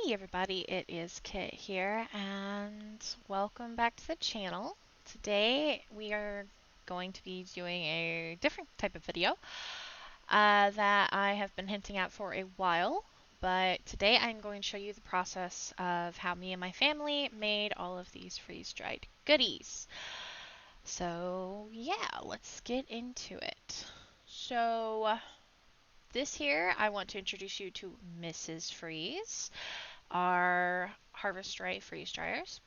Hey everybody, it is Kit here, and welcome back to the channel. Today we are going to be doing a different type of video that I have been hinting at for a while, but today I'm going to show you the process of how me and my family made all of these freeze-dried goodies. So yeah, let's get into it. So this here, I want to introduce you to Mrs. Freeze, our Harvest Dry freeze dryers.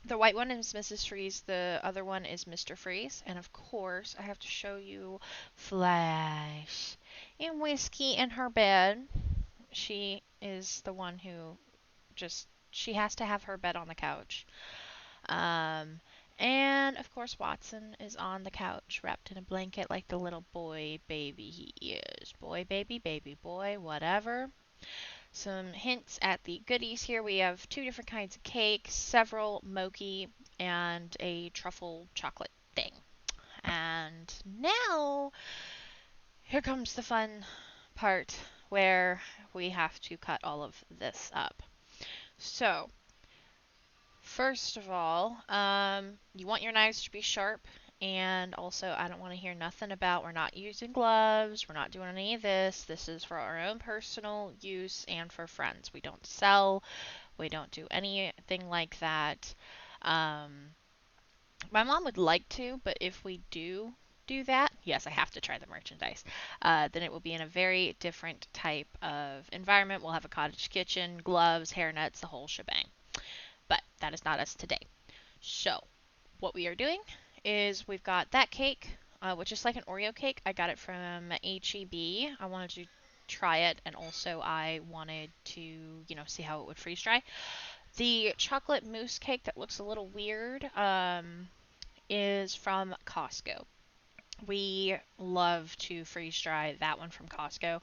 The white one is Mrs. Freeze, the other one is Mr. Freeze, and of course I have to show you Flash and Whiskey in her bed. She is the one who she has to have her bed on the couch. Um, and of course Watson is on the couch wrapped in a blanket like the little boy baby he is. Boy, baby boy, whatever. Some hints at the goodies here. We have two different kinds of cake, several mochi, and a truffle chocolate thing. And now, here comes the fun part where we have to cut all of this up. So, first of all, you want your knives to be sharp. And also, I don't want to hear nothing about we're not using gloves, we're not doing any of this. This is for our own personal use and for friends. We don't sell, we don't do anything like that. Um, my mom would like to, but if we do that, yes, I have to try the merchandise. Then it will be in a very different type of environment. We'll have a cottage kitchen, gloves, hairnets, the whole shebang. But that is not us today. So, what we are doing is we've got that cake, which is like an Oreo cake. I got it from HEB. I wanted to try it, and also I wanted to, see how it would freeze dry. The chocolate mousse cake that looks a little weird is from Costco. We love to freeze dry that one from Costco.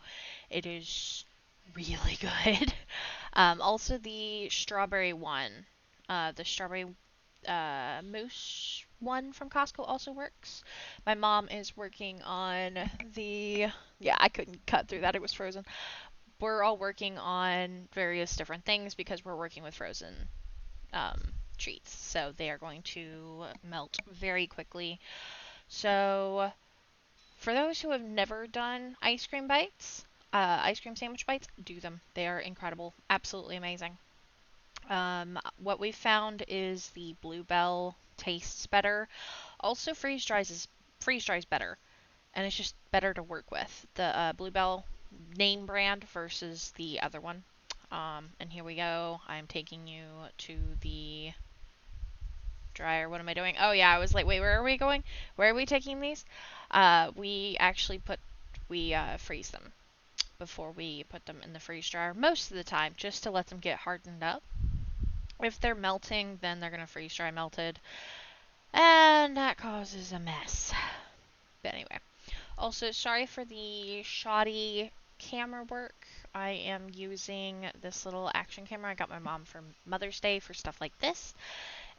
It is really good. Also, the strawberry one, the strawberry mousse one from Costco also works. My mom is working on the. Yeah, I couldn't cut through that, it was frozen. We're all working on various different things because we're working with frozen treats. So they are going to melt very quickly. So for those who have never done ice cream sandwich bites, do them. They are incredible, absolutely amazing. What we found is the Bluebell tastes better. Also, freeze dries better, and it's just better to work with. The Bluebell name brand versus the other one. And here we go. I'm taking you to the dryer. What am I doing? Oh yeah, I was like, wait, where are we going? Where are we taking these? We actually freeze them before we put them in the freeze dryer most of the time, just to let them get hardened up. If they're melting, then they're gonna freeze dry melted, and that causes a mess. But anyway, also sorry for the shoddy camera work. I am using this little action camera I got my mom for Mother's Day for stuff like this,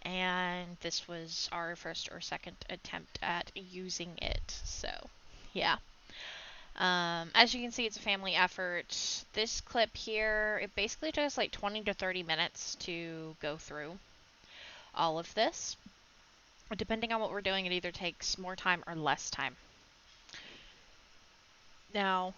and this was our first or second attempt at using it. So, yeah. As you can see, it's a family effort. This clip here, it basically takes like 20 to 30 minutes to go through all of this. Depending on what we're doing, it either takes more time or less time. Now,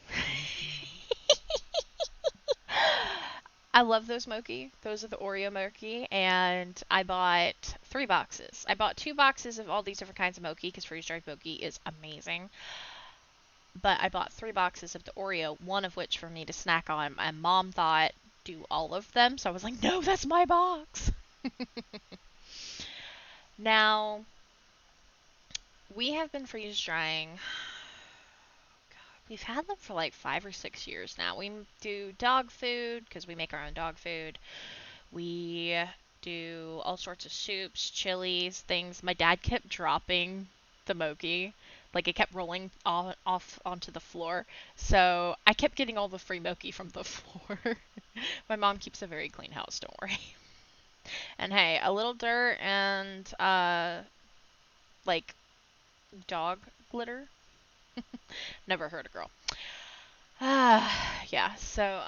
I love those mochi. Those are the Oreo mochi, and I bought 3 boxes. I bought 2 boxes of all these different kinds of mochi because freeze-dried mochi is amazing. But I bought 3 boxes of the Oreo, one of which for me to snack on. My mom thought do all of them, so I was like, no, that's my box. Now, we have been freeze drying. We've had them for like 5 or 6 years now. We do dog food because we make our own dog food. We do all sorts of soups, chilies, things. My dad kept dropping the mochi. Like it kept rolling off onto the floor. So I kept getting all the free mochi from the floor. My mom keeps a very clean house, don't worry. And hey, a little dirt and like dog glitter never hurt a girl. Yeah, so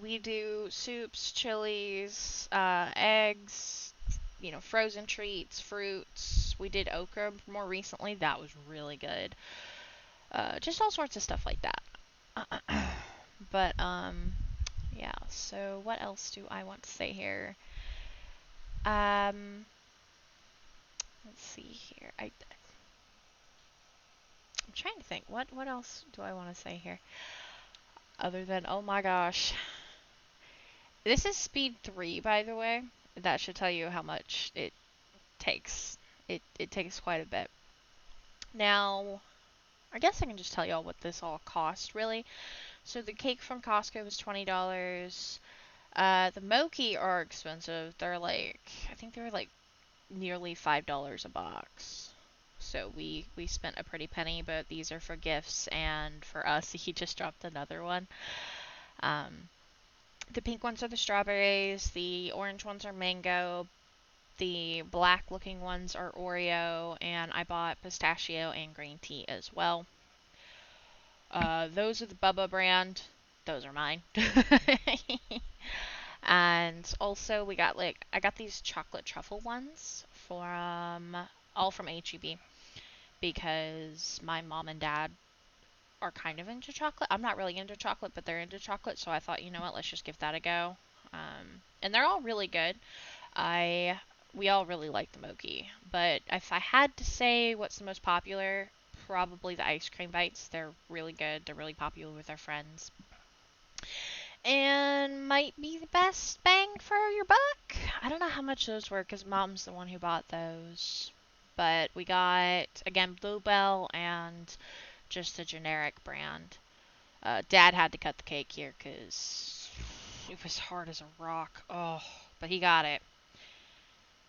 We do soups, chilies, eggs, frozen treats, fruits. We did okra more recently. That was really good. Just all sorts of stuff like that. But yeah. So what else do I want to say here? Um, let's see here. I'm trying to think. What else do I want to say here? Other than, oh my gosh. This is speed 3, by the way. That should tell you how much it takes. It takes quite a bit. Now, I guess I can just tell y'all what this all cost, really. So the cake from Costco was $20. The mochi are expensive. I think they were like nearly $5 a box. So we spent a pretty penny, but these are for gifts, and for us, he just dropped another one. Um, the pink ones are the strawberries, the orange ones are mango, the black looking ones are Oreo, and I bought pistachio and green tea as well. Those are the Bubba brand. Those are mine. And also I got these chocolate truffle ones all from HEB because my mom and dad are kind of into chocolate. I'm not really into chocolate, but they're into chocolate, so I thought, you know what, let's just give that a go. And they're all really good. I We all really like the mochi, but if I had to say what's the most popular, probably the ice cream bites. They're really good. They're really popular with our friends. And might be the best bang for your buck. I don't know how much those were because mom's the one who bought those. But we got, again, Bluebell and just the generic brand. Dad had to cut the cake here because it was hard as a rock. Oh, but he got it.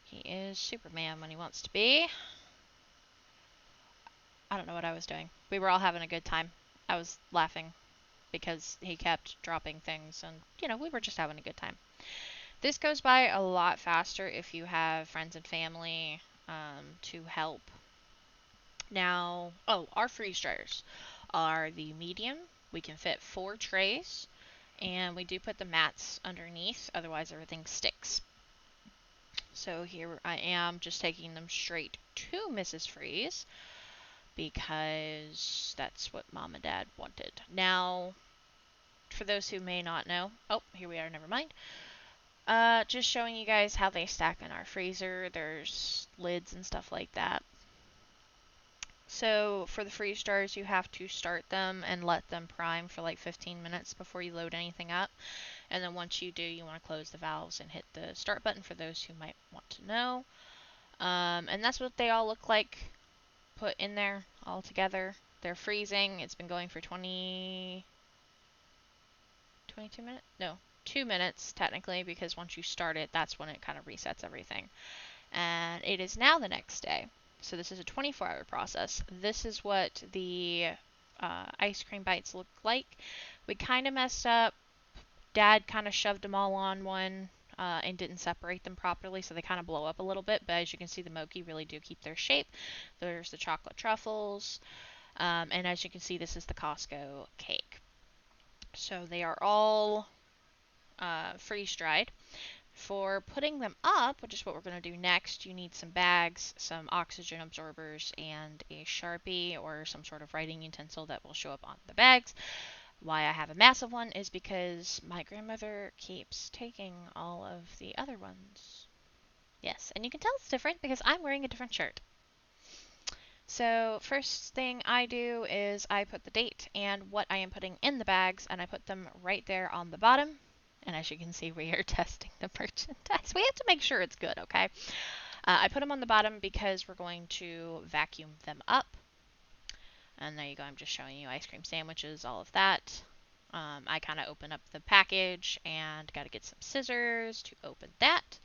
He is Superman when he wants to be. I don't know what I was doing. We were all having a good time. I was laughing because he kept dropping things, and, we were just having a good time. This goes by a lot faster if you have friends and family to help. Now, our freeze dryers are the medium. We can fit 4 trays, and we do put the mats underneath, otherwise everything sticks. So here I am just taking them straight to Mrs. Freeze because that's what mom and dad wanted. Now, for those who may not know, here we are, never mind. Just showing you guys how they stack in our freezer. There's lids and stuff like that. So for the freeze jars, you have to start them and let them prime for like 15 minutes before you load anything up. And then once you do, you want to close the valves and hit the start button for those who might want to know. And that's what they all look like put in there all together. They're freezing. It's been going for 22 minutes? No, 2 minutes technically, because once you start it, that's when it kind of resets everything. And it is now the next day. So this is a 24-hour process. This is what the ice cream bites look like. We kind of messed up. Dad kind of shoved them all on one and didn't separate them properly, so they kind of blow up a little bit. But as you can see, the mochi really do keep their shape. There's the chocolate truffles. And as you can see, this is the Costco cake. So they are all freeze-dried. For putting them up, which is what we're going to do next, you need some bags, some oxygen absorbers, and a Sharpie or some sort of writing utensil that will show up on the bags. Why I have a massive one is because my grandmother keeps taking all of the other ones. Yes, and you can tell it's different because I'm wearing a different shirt. So first thing I do is I put the date and what I am putting in the bags, and I put them right there on the bottom. And as you can see, we are testing the merchandise. We have to make sure it's good, okay? I put them on the bottom because we're going to vacuum them up. And there you go. I'm just showing you ice cream sandwiches, all of that. I kind of open up the package and got to get some scissors to open that.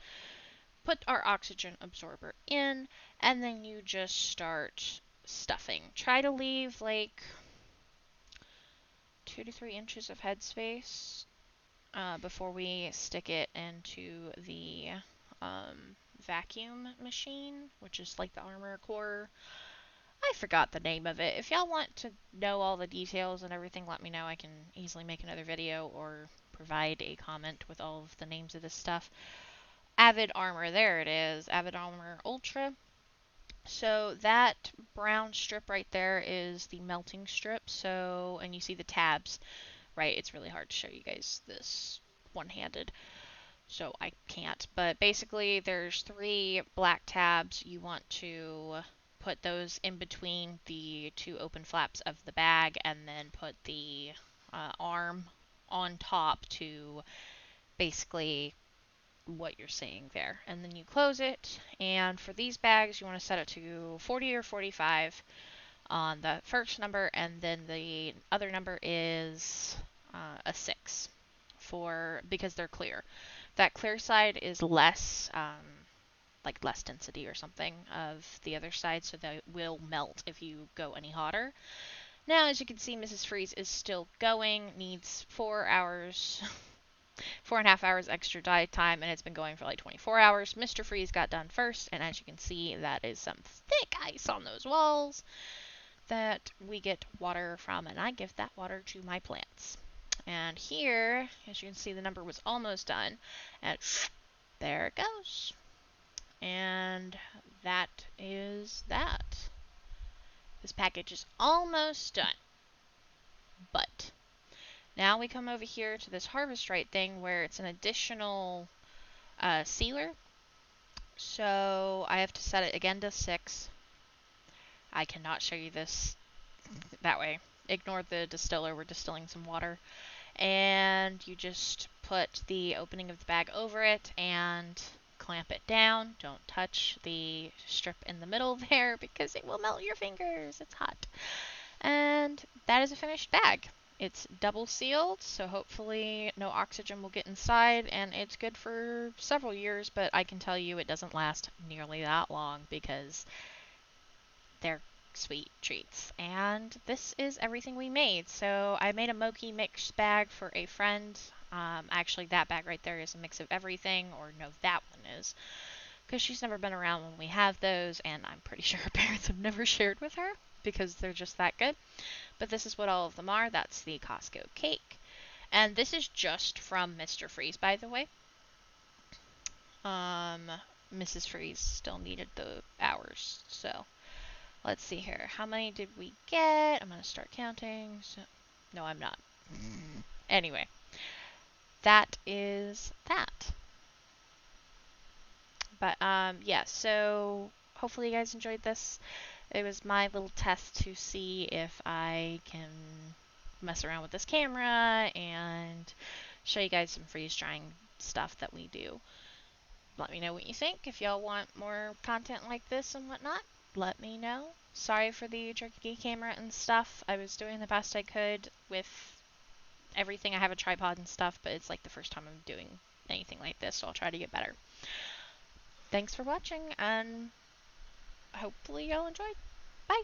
Put our oxygen absorber in, and then you just start stuffing. Try to leave like 2 to 3 inches of headspace before we stick it into the vacuum machine, which is like the Armor Core. I forgot the name of it. If y'all want to know all the details and everything, let me know. I can easily make another video or provide a comment with all of the names of this stuff. Avid Armor, there it is, Avid Armor Ultra. So that brown strip right there is the melting strip. So, and you see the tabs, right? It's really hard to show you guys this one-handed, so I can't. But basically, there's 3 black tabs. You want to put those in between the 2 open flaps of the bag, and then put the arm on top to basically what you're seeing there. And then you close it, and for these bags, you want to set it to 40 or 45 on the first number, and then the other number is a 6 for because they're clear. That clear side is less like less density or something of the other side, so that will melt if you go any hotter. Now, as you can see, Mrs. Freeze is still going, needs 4 hours, 4.5 hours extra dye time, and it's been going for like 24 hours. Mr. Freeze got done first, and as you can see, that is some thick ice on those walls that we get water from, and I give that water to my plants. And here, as you can see, the number was almost done, and there it goes. And that is that. This package is almost done. But now we come over here to this harvest right thing where it's an additional sealer. So I have to set it again to 6. I cannot show you this that way. Ignore the distiller, we're distilling some water. And you just put the opening of the bag over it and clamp it down. Don't touch the strip in the middle there because it will melt your fingers. It's hot. And that is a finished bag. It's double sealed, so hopefully no oxygen will get inside, and it's good for several years, but I can tell you it doesn't last nearly that long because they're sweet treats. And this is everything we made. So I made a Moki mix bag for a friend. Actually, that bag right there is a mix of everything, or no, that one is, because she's never been around when we have those, and I'm pretty sure her parents have never shared with her because they're just that good. But this is what all of them are. That's the Costco cake. And this is just from Mr. Freeze, by the way. Mrs. Freeze still needed the hours, so let's see here. How many did we get? I'm going to start counting. So, no, I'm not. Anyway, that is that. But, yeah, so hopefully you guys enjoyed this. It was my little test to see if I can mess around with this camera and show you guys some freeze drying stuff that we do. Let me know what you think. If y'all want more content like this and whatnot, let me know. Sorry for the jerky camera and stuff. I was doing the best I could with everything. I have a tripod and stuff, but it's like the first time I'm doing anything like this, so I'll try to get better. Thanks for watching, and hopefully y'all enjoyed. Bye!